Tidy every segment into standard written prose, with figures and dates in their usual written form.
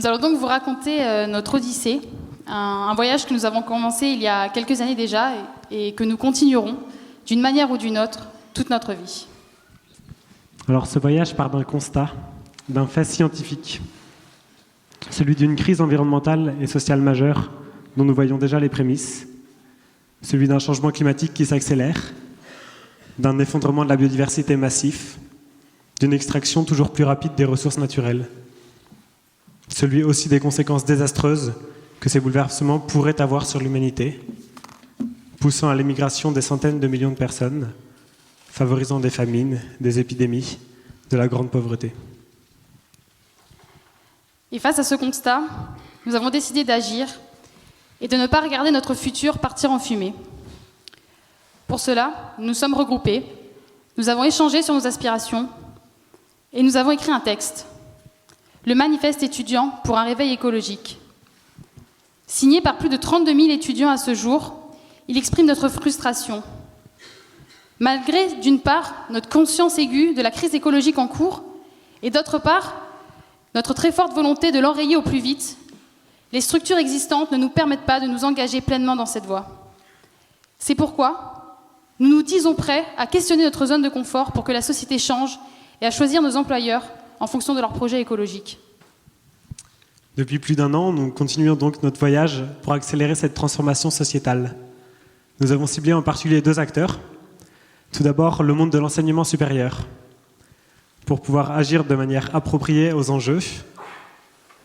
Nous allons donc vous raconter notre Odyssée, un voyage que nous avons commencé il y a quelques années déjà et que nous continuerons, d'une manière ou d'une autre, toute notre vie. Alors ce voyage part d'un constat, d'un fait scientifique, celui d'une crise environnementale et sociale majeure dont nous voyons déjà les prémices, celui d'un changement climatique qui s'accélère, d'un effondrement de la biodiversité massif, d'une extraction toujours plus rapide des ressources naturelles, celui aussi des conséquences désastreuses que ces bouleversements pourraient avoir sur l'humanité, poussant à l'émigration des centaines de millions de personnes, favorisant des famines, des épidémies, de la grande pauvreté. Et face à ce constat, nous avons décidé d'agir et de ne pas regarder notre futur partir en fumée. Pour cela, nous nous sommes regroupés, nous avons échangé sur nos aspirations et nous avons écrit un texte, le Manifeste étudiant pour un réveil écologique. Signé par plus de 32 000 étudiants à ce jour, il exprime notre frustration. Malgré, d'une part, notre conscience aiguë de la crise écologique en cours, et d'autre part, notre très forte volonté de l'enrayer au plus vite, les structures existantes ne nous permettent pas de nous engager pleinement dans cette voie. C'est pourquoi nous nous disons prêts à questionner notre zone de confort pour que la société change et à choisir nos employeurs en fonction de leurs projets écologiques. Depuis plus d'un an, nous continuons donc notre voyage pour accélérer cette transformation sociétale. Nous avons ciblé en particulier 2 acteurs. Tout d'abord, le monde de l'enseignement supérieur, pour pouvoir agir de manière appropriée aux enjeux.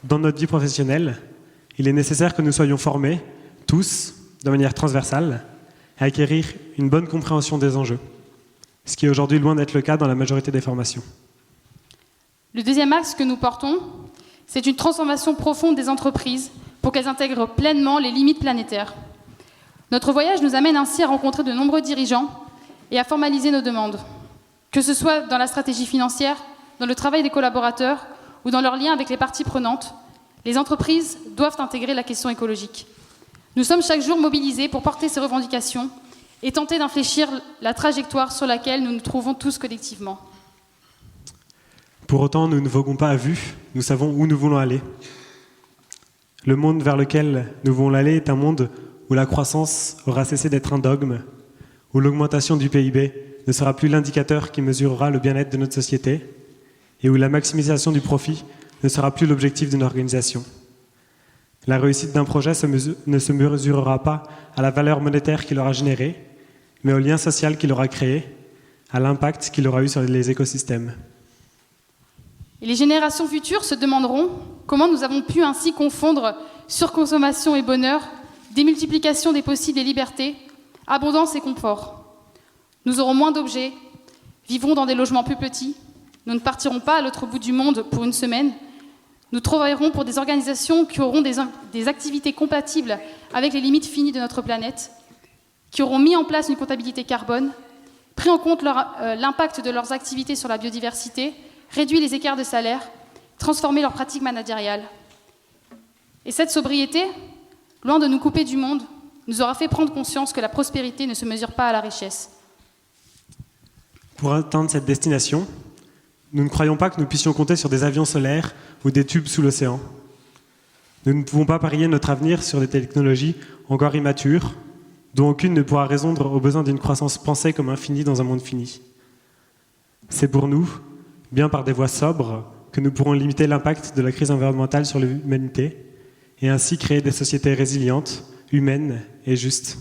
Dans notre vie professionnelle, il est nécessaire que nous soyons formés, tous, de manière transversale, à acquérir une bonne compréhension des enjeux, ce qui est aujourd'hui loin d'être le cas dans la majorité des formations. Le deuxième axe que nous portons, c'est une transformation profonde des entreprises pour qu'elles intègrent pleinement les limites planétaires. Notre voyage nous amène ainsi à rencontrer de nombreux dirigeants et à formaliser nos demandes, que ce soit dans la stratégie financière, dans le travail des collaborateurs ou dans leur lien avec les parties prenantes. Les entreprises doivent intégrer la question écologique. Nous sommes chaque jour mobilisés pour porter ces revendications et tenter d'infléchir la trajectoire sur laquelle nous nous trouvons tous collectivement. Pour autant, nous ne voguons pas à vue, nous savons où nous voulons aller. Le monde vers lequel nous voulons aller est un monde où la croissance aura cessé d'être un dogme, où l'augmentation du PIB ne sera plus l'indicateur qui mesurera le bien-être de notre société, et où la maximisation du profit ne sera plus l'objectif d'une organisation. La réussite d'un projet ne se mesurera pas à la valeur monétaire qu'il aura générée, mais au lien social qu'il aura créé, à l'impact qu'il aura eu sur les écosystèmes. Et les générations futures se demanderont comment nous avons pu ainsi confondre surconsommation et bonheur, démultiplication des possibles et libertés, abondance et confort. Nous aurons moins d'objets, vivrons dans des logements plus petits, nous ne partirons pas à l'autre bout du monde pour une semaine, nous travaillerons pour des organisations qui auront des activités compatibles avec les limites finies de notre planète, qui auront mis en place une comptabilité carbone, pris en compte l'impact de leurs activités sur la biodiversité, réduit les écarts de salaire, transformer leurs pratiques managériales. Et cette sobriété, loin de nous couper du monde, nous aura fait prendre conscience que la prospérité ne se mesure pas à la richesse. Pour atteindre cette destination, nous ne croyons pas que nous puissions compter sur des avions solaires ou des tubes sous l'océan. Nous ne pouvons pas parier notre avenir sur des technologies encore immatures, dont aucune ne pourra répondre aux besoins d'une croissance pensée comme infinie dans un monde fini. C'est pour nous, bien par des voies sobres, que nous pourrons limiter l'impact de la crise environnementale sur l'humanité et ainsi créer des sociétés résilientes, humaines et justes.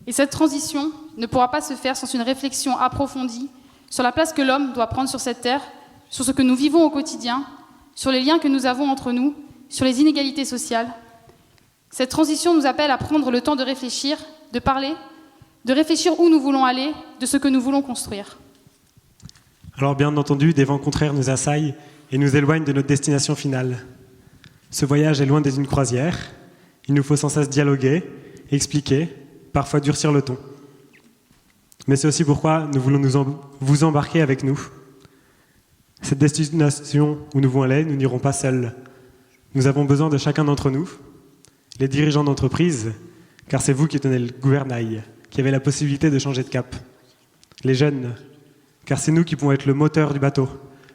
Et cette transition ne pourra pas se faire sans une réflexion approfondie sur la place que l'homme doit prendre sur cette terre, sur ce que nous vivons au quotidien, sur les liens que nous avons entre nous, sur les inégalités sociales. Cette transition nous appelle à prendre le temps de réfléchir, de parler, de réfléchir où nous voulons aller, de ce que nous voulons construire. Alors bien entendu, des vents contraires nous assaillent et nous éloignent de notre destination finale. Ce voyage est loin d'être une croisière. Il nous faut sans cesse dialoguer, expliquer, parfois durcir le ton. Mais c'est aussi pourquoi nous voulons vous embarquer avec nous. Cette destination où nous voulons aller, nous n'irons pas seuls. Nous avons besoin de chacun d'entre nous, les dirigeants d'entreprise, car c'est vous qui tenez le gouvernail, qui avez la possibilité de changer de cap. Les jeunes, car c'est nous qui pouvons être le moteur du bateau,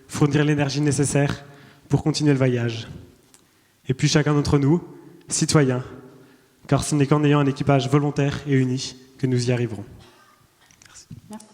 fournir l'énergie nécessaire pour continuer le voyage. Et puis chacun d'entre nous, citoyens, car ce n'est qu'en ayant un équipage volontaire et uni que nous y arriverons. Merci. Merci.